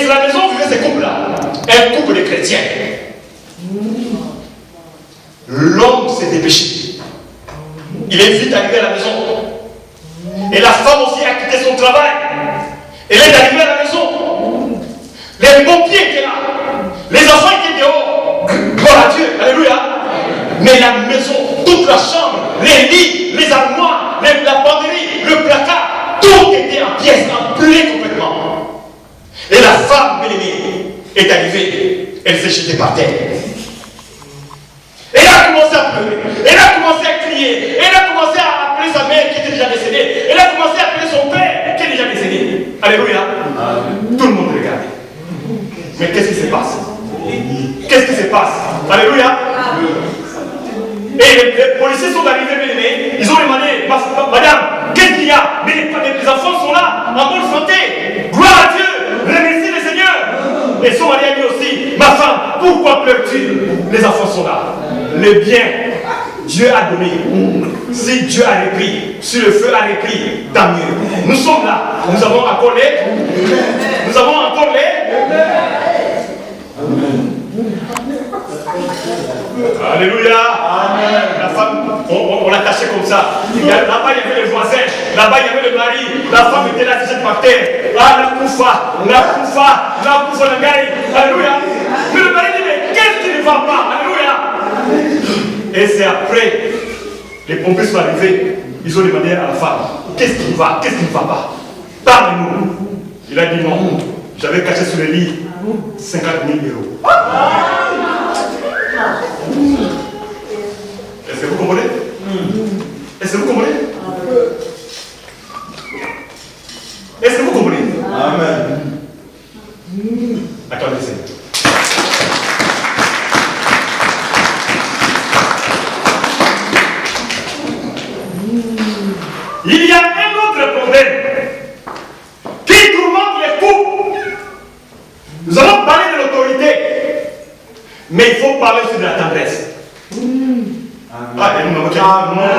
Et sur la maison vivait ces couples-là. Un couple de chrétiens. L'homme s'est dépêché. Il est vite arrivé à la maison. Et la femme aussi a quitté son travail. Elle est arrivée à la maison. Les pompiers étaient là. Les enfants étaient dehors. Gloire à Dieu. Alléluia. Mais la maison, toute la chambre, les lits, les armoires, la penderie, le placard, tout était en pièces, empilé complètement. Et la femme bien-aimée est arrivée. Elle s'est jetée par terre. Elle a commencé à pleurer. Elle a commencé à crier. Elle a commencé à appeler sa mère qui était déjà décédée. Elle a commencé à appeler son père qui est déjà décédé. Alléluia. Tout le monde regardait. Mais qu'est-ce qui se passe? Qu'est-ce qui se passe? Alléluia. Et les policiers sont arrivés, bien-aimés. Ils ont demandé, madame, qu'est-ce qu'il y a? Mais les enfants sont là, en bonne santé. Gloire à Dieu. Remercie le Seigneur. Et son mari a dit aussi, ma femme, pourquoi pleures-tu? Les enfants sont là. Le bien, Dieu a donné. Si Dieu a repris, si le feu a repris, tant mieux. Nous sommes là. Nous avons encore l'aide. Nous avons encore l'aide. Alléluia. Amen. La femme, on l'attachait comme ça. Là-bas, il y avait les voisins. Là-bas, il y avait le mari. La femme était là, assise par terre. Ah, la koufa, la gaï. Alléluia. Mais le mari dit, mais qu'est-ce qui ne va pas? Alléluia. Et c'est après, les pompiers sont arrivés. Ils ont demandé à la femme, qu'est-ce qui va? Qu'est-ce qui ne va pas? Parle-nous. Il a dit non. J'avais caché sur le lit 50 000 €. Est-ce que vous comprenez? Est-ce que vous comprenez? Est-ce que vous comprenez? Amen. Attendez, Seigneur. Il y a un autre problème qui tourmente les couples. Nous allons parler de l'autorité, mais il faut parler aussi de la tendresse. Ah, et nous Amen.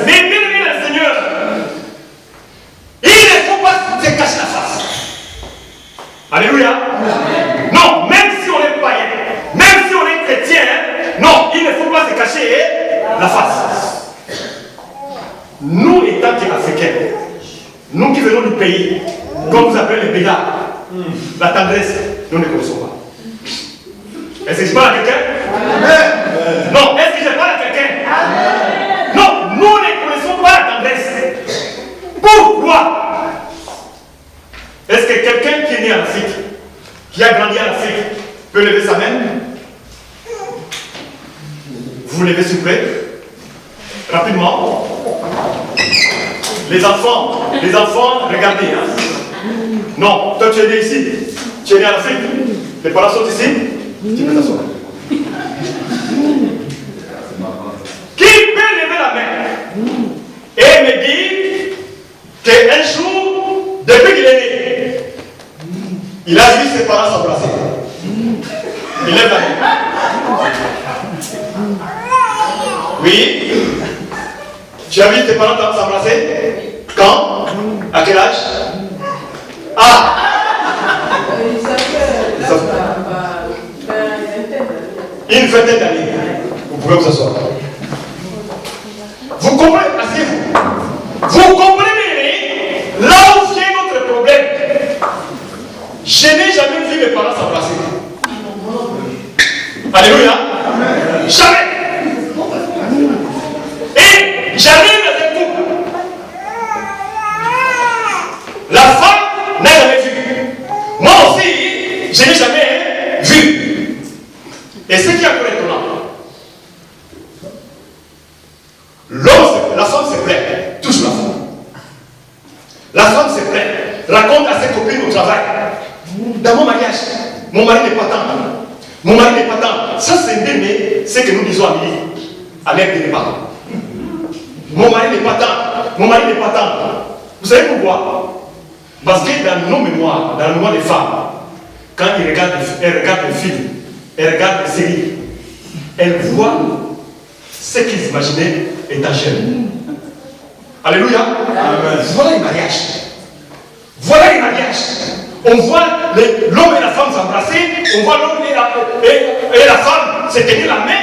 Mais bien aimé le Seigneur, il ne faut pas se cacher la face. Alléluia. Non, même si on est païen, même si on est chrétien, non, il ne faut pas se cacher la face. Nous, étant africains, nous qui venons du pays, comme vous appelez les Bédas, la tendresse, nous ne connaissons pas. Est-ce que je parle à quelqu'un? Non, est-ce que je parle à quelqu'un? Non, nous ne connaissons pas la tendresse. Pourquoi? Est-ce que quelqu'un qui est né en Afrique, qui a grandi en Afrique, peut lever sa main? Vous levez s'il vous plaît? Rapidement. Les enfants, regardez. Hein. Non, toi tu es né ici. Tu es né en Afrique. Les parents sont ici. Tu peux t'asseoir. Qui peut lever la main et me dire qu'un jour, depuis qu'il est né, il a vu ses parents s'embrasser? Il lève la main. Oui. Tu as vu tes parents s'embrasser? Quand? À quel âge? Ah! Une vingtaine d'années. Vous pouvez vous asseoir. Vous comprenez? Asseyez-vous. Vous comprenez là où vient notre problème? Je n'ai jamais vu mes parents s'embrasser. Alléluia. Jamais. Et j'arrive dans un couple. La femme n'a jamais vu. Moi aussi, je n'ai jamais vu. Et ce qui est encore étonnant, la femme se plaît, toujours la femme. La femme se plaît, raconte à ses copines au travail. Dans mon mariage, mon mari n'est pas tant. Mon mari n'est pas tant. Ça c'est mais ce que nous disons à l'aide des débats. Mon mari n'est pas tant. Mon mari n'est pas tant. Vous savez pourquoi? Parce que dans nos mémoires, dans la mémoire des femmes, quand elles regardent les films, elles regardent les séries, elles voient ce qu'ils imaginaient étant jeunes. Alléluia. Amen. Voilà les mariages. Voilà les mariages. mariage. On voit l'homme et la femme s'embrasser, on voit l'homme et la femme se tenir la main.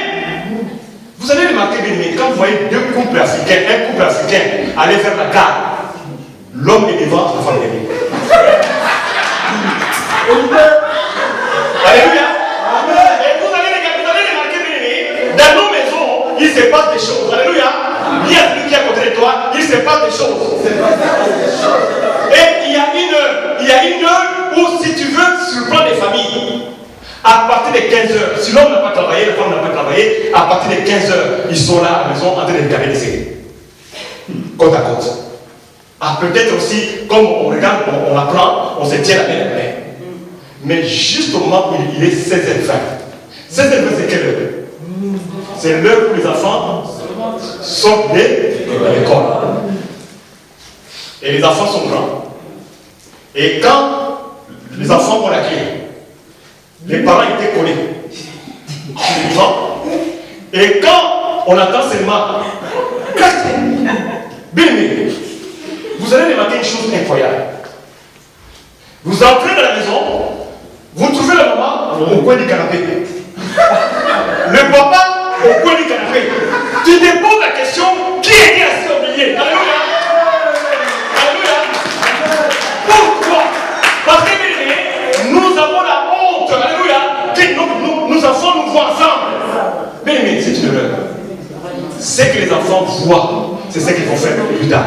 Vous allez remarquer, quand vous voyez deux couples africains, un couple africain aller vers la gare, l'homme est devant, la femme est derrière. Alléluia. Et vous allez remarquer, dans nos maisons, il se passe des choses. Alléluia. Il y a celui qui est à côté de toi, il se passe des choses. Et il y a une heure où, si tu veux surprendre les familles, à partir de 15 heures, si l'homme n'a pas travaillé, la femme n'a pas travaillé, à partir de 15 heures, ils sont là à la maison en train de regarder les séries. Côte à côte. Ah, peut-être aussi, comme on regarde, on apprend, on se tient la main. Mais juste au moment où il est 16h20. 16h20, c'est quelle heure? C'est l'heure où les enfants sortent de l'école. Et les enfants sont grands. Et quand les enfants ont la clé, les parents étaient collés. Et quand on attend seulement, vous allez remarquer une chose incroyable. Vous entrez dans la maison, vous trouvez la maman au coin du canapé. Le papa au coin du canapé. Tu te poses la question, qui était assis au milieu? Alléluia. Alléluia. Pourquoi? Parce que nous avons la honte, alléluia, que nos enfants nous voient ensemble. Mais c'est une erreur. Ce que les enfants voient, c'est ce qu'ils vont faire plus tard.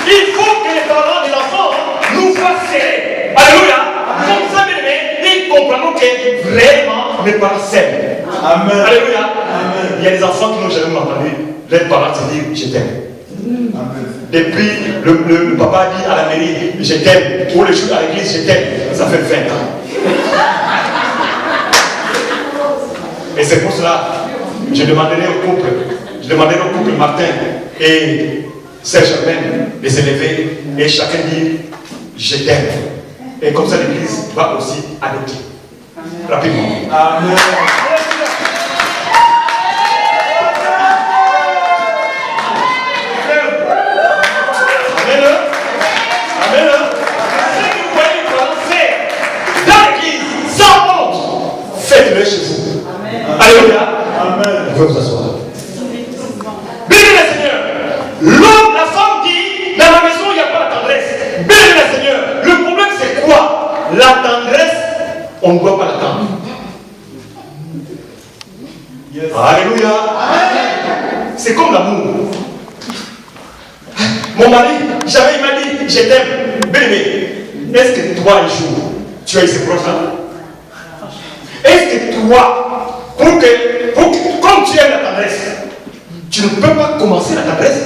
Il faut que les parents des enfants nous voient serrés. Alléluia. Comme ça, ils comprennent que vraiment mes parents s'aiment. Amen. Alléluia. Amen. Il y a des enfants qui n'ont jamais entendu leurs parents se dire je t'aime. Depuis le papa dit à la mairie je t'aime, ou le jour à l'église je t'aime, ça fait 20 ans. Et c'est pour cela je demanderai au couple Martin et Saint-Germain de s'élever et chacun dit je t'aime. Et comme ça l'église va aussi adopter. Rapidement. Amen. Faites-le chez vous. Alléluia. Amen. Vous pouvez vous asseoir. Bien le Seigneur. L'homme, la femme dit, dans la maison, il n'y a pas la tendresse. Bien le Seigneur. Le problème, c'est quoi? La tendresse, on ne doit pas l'attendre. Yes. Alléluia. Amen. C'est comme l'amour. Mon mari, jamais il m'a dit, je t'aime. Bébé, est-ce que toi, un jour, tu as eu ces proches-là? Est-ce que toi, comme tu aimes la tendresse, tu ne peux pas commencer la tendresse?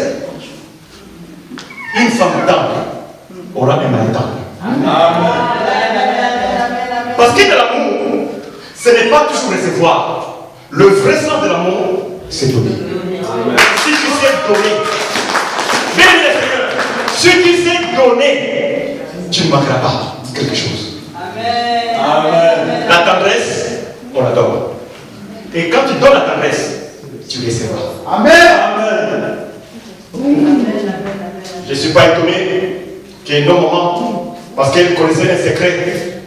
Une femme tendre aura un mari tendre. Parce que de l'amour, ce n'est pas toujours recevoir. Le vrai sens de l'amour, c'est donner. Si tu sais donner, bien le Seigneur, si tu sais donner, tu ne manqueras pas quelque chose. Amen. La tendresse, on la donne. Et quand tu donnes la tendresse, tu recevras. Amen. Je ne suis pas étonné que nos mamans, parce qu'elles connaissaient un secret,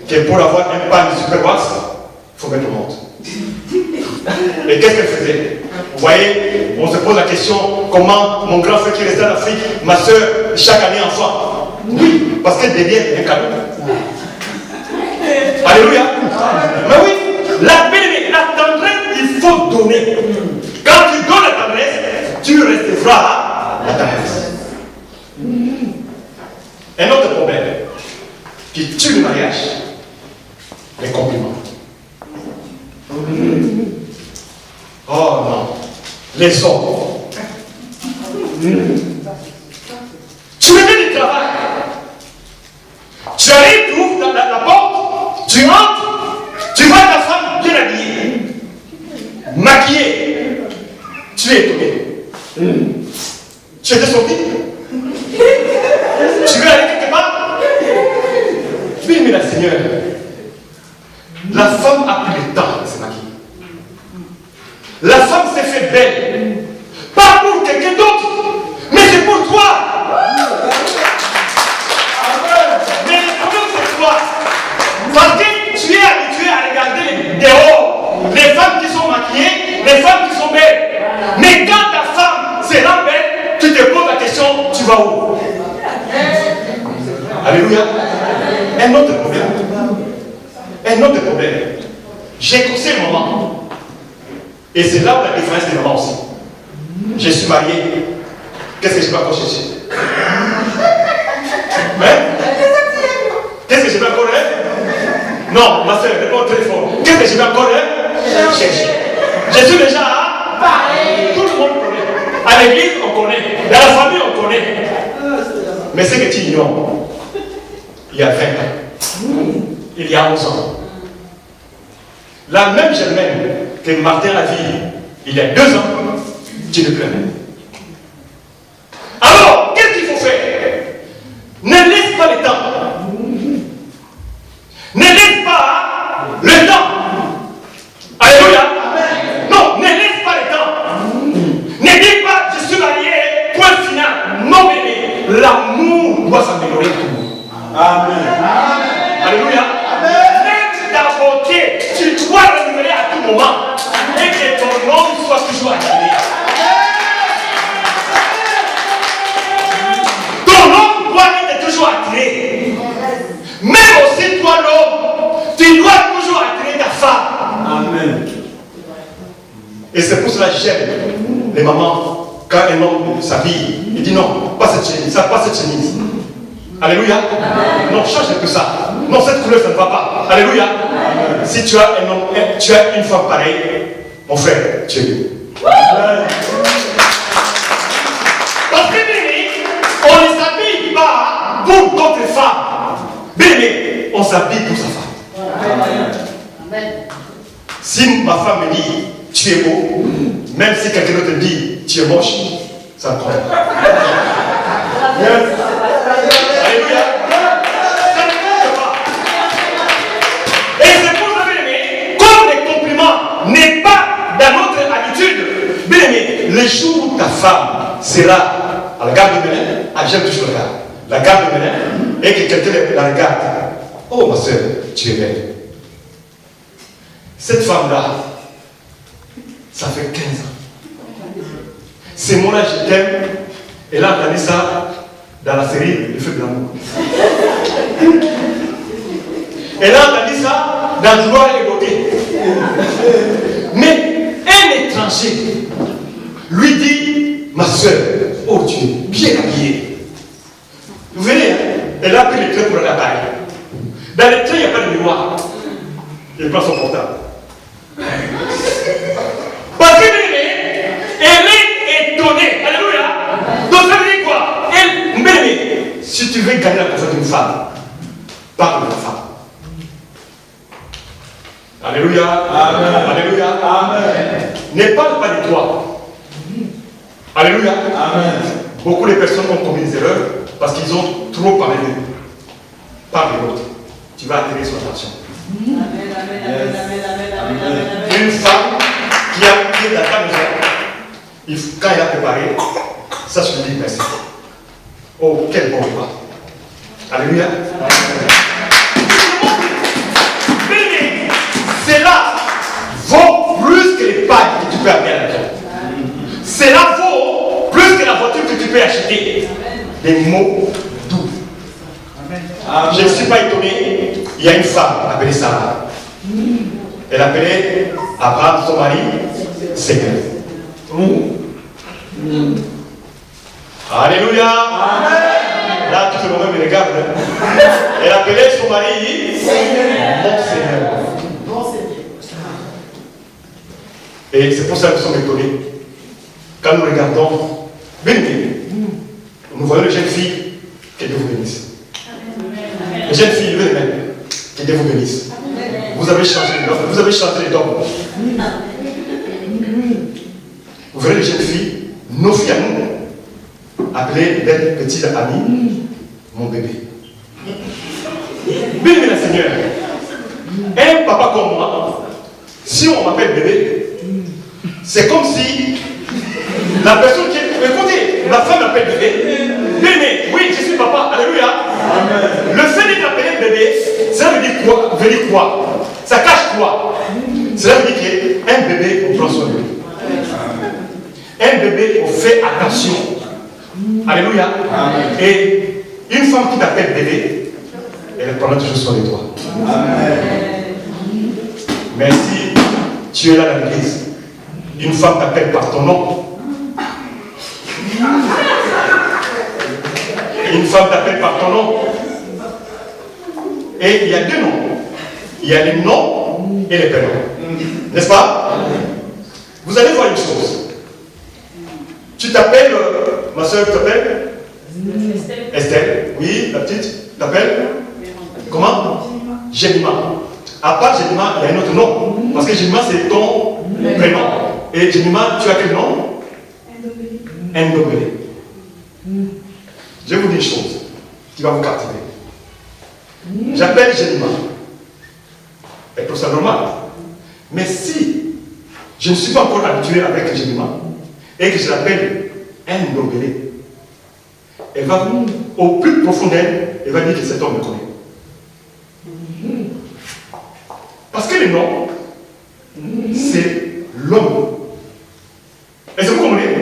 que pour avoir un pan de superwax, il faut mettre au monde. Et qu'est-ce qu'elle faisait? Vous voyez, on se pose la question, comment mon grand frère qui restait en Afrique, ma soeur, chaque année enfant? Oui, parce que derrière, il y a un cadeau. Alléluia. Mais oui, la tendresse, il faut donner. Quand tu donnes la tendresse, tu recevras la tendresse. Un autre problème qui tue le mariage, les compliments. Oh non, les hommes. Tu reviens du travail. Tu arrives, tu ouvres la porte, tu entres, tu vois ta femme bien habillée, maquillée. Tu es étonné. Tu étais sorti. Tu veux aller quelque part? Oui, mais la Seigneur, la femme a pris le temps de se maquiller. La femme s'est fait belle. Pas pour quelqu'un d'autre, mais c'est pour toi. vas où? Alléluia. Un autre problème. Un autre problème. J'ai conseillé maman. Et c'est là où la différence des mamans aussi. Je suis marié. Qu'est-ce que je vais encore chercher? Hein? Qu'est-ce que je vais encore faire? Non, ma soeur, réponds très fort. Qu'est-ce que je vais encore faire? Chercher. Je suis déjà à Paris. Tout le monde connaît. À l'église, on connaît. Dans la famille, on connaît. Mais c'est que tu ignores. Il y a 20 ans. Il y a 11 ans. La même Germaine que Martin a dit il y a 2 ans, tu ne peux pas. Alors, qu'est-ce qu'il faut faire? Ne laisse pas le temps. Ne laisse pas le temps. Alléluia. Non, ne laisse pas le temps. Ne dis pas, je suis marié, point final. Non, bébé. L'amour doit s'améliorer tout. Amen. Alléluia. Même ta beauté, tu dois renouveler à tout moment. Et que ton homme soit toujours attiré. Ton homme doit être toujours attiré. Même aussi toi l'homme, tu dois toujours attirer ta femme. Amen. Et c'est pour cela que j'aime les mamans, quand un homme s'habille, il dit non, pas cette chemise, ça pas cette chemise. Alléluia. Amen. Non, change un peu ça. Non, cette couleur, ça ne va pas. Alléluia. Amen. Si tu as un homme, tu as une femme pareille, mon frère, tu es libre. Parce que on ne s'habille pas pour d'autres femmes. Bien, on s'habille pour sa femme. Amen. Si ma femme me dit tu es beau, même si quelqu'un d'autre dit tu es moche, ça me prend. Alléluia. Ça ne compte pas. Et c'est pour ça, bien aimé, comme les compliments n'est pas dans notre habitude, bien aimé, le jour où ta femme sera à la gare de Bénin, j'aime toujours la gare de Bénin, et que quelqu'un la regarde. Oh ma soeur, tu es belle. Cette femme-là, ça fait 15 ans. C'est moi là, je t'aime. Elle a entendu ça dans la série Le Feu de l'amour. Elle a entendu ça dans Gloire et Beauté. Mais un étranger lui dit, ma soeur, oh tu es bien habillée. Vous verrez, hein, elle a pris le train pour la taille. Dans le train, il n'y a pas de miroir. Elle prend son portable. Parce que elle est étonnée. Alléluia. Donc ça veut dire quoi? Elle, mais si tu veux gagner la confiance d'une femme, parle de la femme. Alléluia. Amen. Alléluia. Amen. Ne parle pas de toi. Alléluia. Amen. Beaucoup de personnes ont commis des erreurs parce qu'ils ont trop parlé d'eux. Parle de l'autre. Tu vas attirer son attention. Amen, amen, amen, amen, amen, amen. Une femme qui est dans ta maison, quand elle a préparé, ça je lui dis merci. Oh, quel bon repas. Alléluia. Mais cela vaut plus que les pagnes que tu peux amener à la maison. Cela vaut plus que la voiture que tu peux acheter. Des mots doux. Amen. Je ne suis pas étonné. Il y a une femme appelée Sarah. Elle appelait Abraham, son mari, Seigneur. Alléluia. Amen. Là, tout le monde me regarde. Elle appelait son mari Seigneur. Mon Seigneur. Mon Seigneur. Et c'est pour ça que nous sommes étonnés. Quand nous regardons, nous voyons les jeunes filles, que Dieu vous bénisse. Les jeunes filles, levez les mains. Que Dieu vous bénisse. Vous avez changé les dons. Vous avez changé les dons. Vous verrez les jeunes filles, nos filles à nous, appelées les petites amies, mon bébé. Bien aimé Seigneur, un papa comme moi, si on m'appelle bébé, c'est comme si la personne qui est. Écoutez, ma femme m'appelle bébé. Bien aimé, oui, je suis papa. Alléluia. Amen. Le fait d'être appelé bébé, ça veut dire quoi? Veut dire quoi? Ça cache quoi? Cela veut dire qu'un bébé, on prend soin de lui. Un bébé, on fait attention. Alléluia. Amen. Et une femme qui t'appelle bébé, elle prendra toujours soin de toi. Amen. Mais si tu es là dans l'église, une femme t'appelle par ton nom. Une femme t'appelle par ton nom. Et il y a deux noms. Il y a les noms et les prénoms. N'est-ce pas? Vous allez voir une chose. Tu t'appelles, ma soeur, tu t'appelles Estelle. Oui, la petite. T'appelles comment? Jemima. À part Jemima, il y a un autre nom. Parce que Jemima, c'est ton prénom. Et Jemima, tu as quel nom? Ndobele. Je vais vous dire une chose qui va vous captiver. J'appelle Jemima. Et tout ça normal. Mais si je ne suis pas encore habitué avec Jemima et que je l'appelle Ndobele, elle va, au plus profond d'elle, elle va dire que cet homme me connaît. Parce que le nom, c'est l'homme. Est-ce que vous comprenez?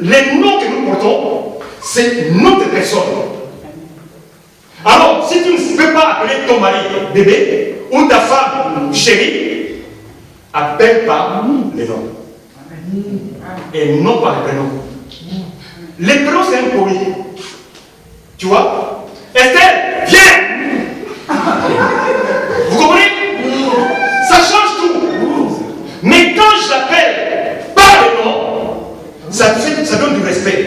Les noms que nous portons, c'est notre personne. Alors, si tu ne peux pas appeler ton mari bébé ou ta femme chérie, appelle par les noms. Et non par les prénoms. Les prénoms, c'est un courrier. Tu vois? Estelle, viens! Vous comprenez? Ça change tout. Mais quand je l'appelle par les noms, ça donne du respect.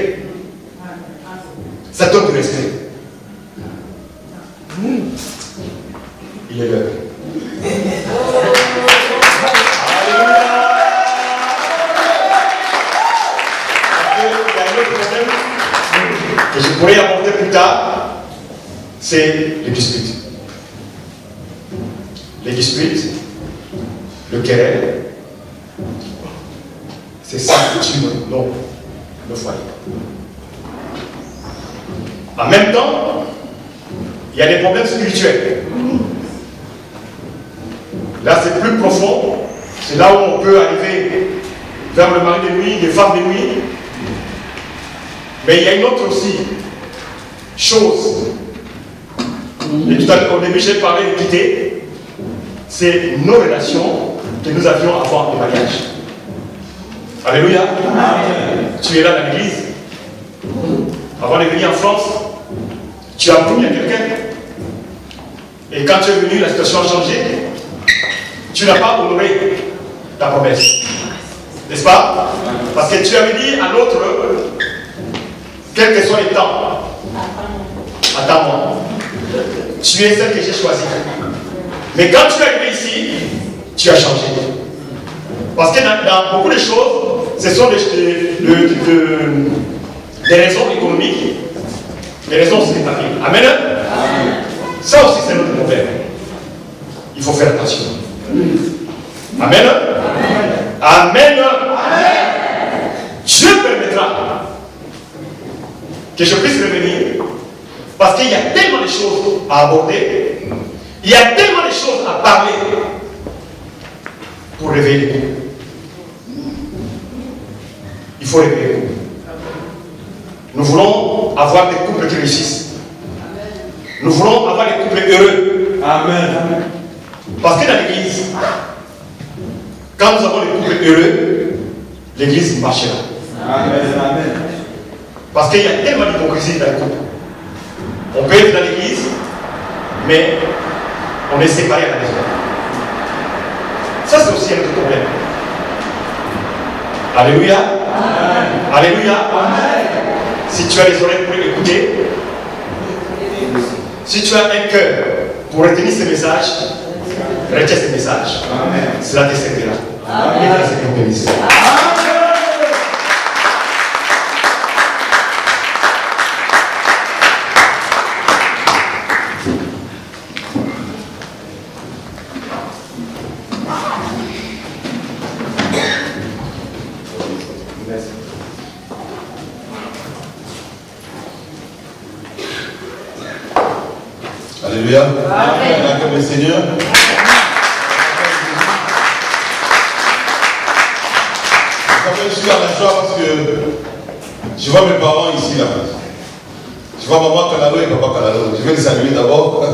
Ça donne du respect. Il est l'heure. Il y a un autre problème que je pourrais aborder plus tard, c'est les disputes. Les disputes, le querelle, c'est ça que tu non, le foyer. En même temps, il y a des problèmes spirituels. Là, c'est plus profond. C'est là où on peut arriver vers le mari de nuit, les femmes de nuit. Mais il y a une autre aussi chose. Et tout à l'heure, au début, j'ai parlé d'équité. C'est nos relations que nous avions avant le mariage. Alléluia. Amen. Tu es là dans l'église. Avant de venir en France, tu as promis à quelqu'un. Et quand tu es venu, la situation a changé. Tu n'as pas honoré ta promesse. N'est-ce pas? Parce que tu avais dit à l'autre, quel que soit les temps, attends-moi. Tu es celle que j'ai choisie. Mais quand tu es arrivé ici, tu as changé. Parce que dans beaucoup de choses, ce sont des raisons économiques, des raisons sanitaires. Amen. Ça aussi, c'est notre problème. Il faut faire attention. Amen. Amen. Dieu permettra que je puisse revenir. Parce qu'il y a tellement de choses à aborder. Il y a tellement de choses à parler pour réveiller les couples. Il faut réveiller les couples. Nous voulons avoir des couples qui réussissent. Nous voulons avoir des couples heureux. Amen. Parce que dans l'église, quand nous avons des couples heureux, l'église marchera. Amen. Amen. Parce qu'il y a tellement d'hypocrisie dans les couples. On peut être dans l'église, mais on est séparés à la maison. Ça, c'est aussi un autre problème. Alléluia. Amen. Alléluia. Amen. Si tu as les oreilles pour écouter, si tu as un cœur pour retenir ces messages, retiens ces messages. Amen. Cela te servira. Amen. Et que Seigneur bénisse. Alléluia. Amen. Comme le Seigneur. Je suis à la joie parce que Je vois mes parents ici là. Je vois maman Kalalo et papa Kalalo. Je vais les saluer d'abord.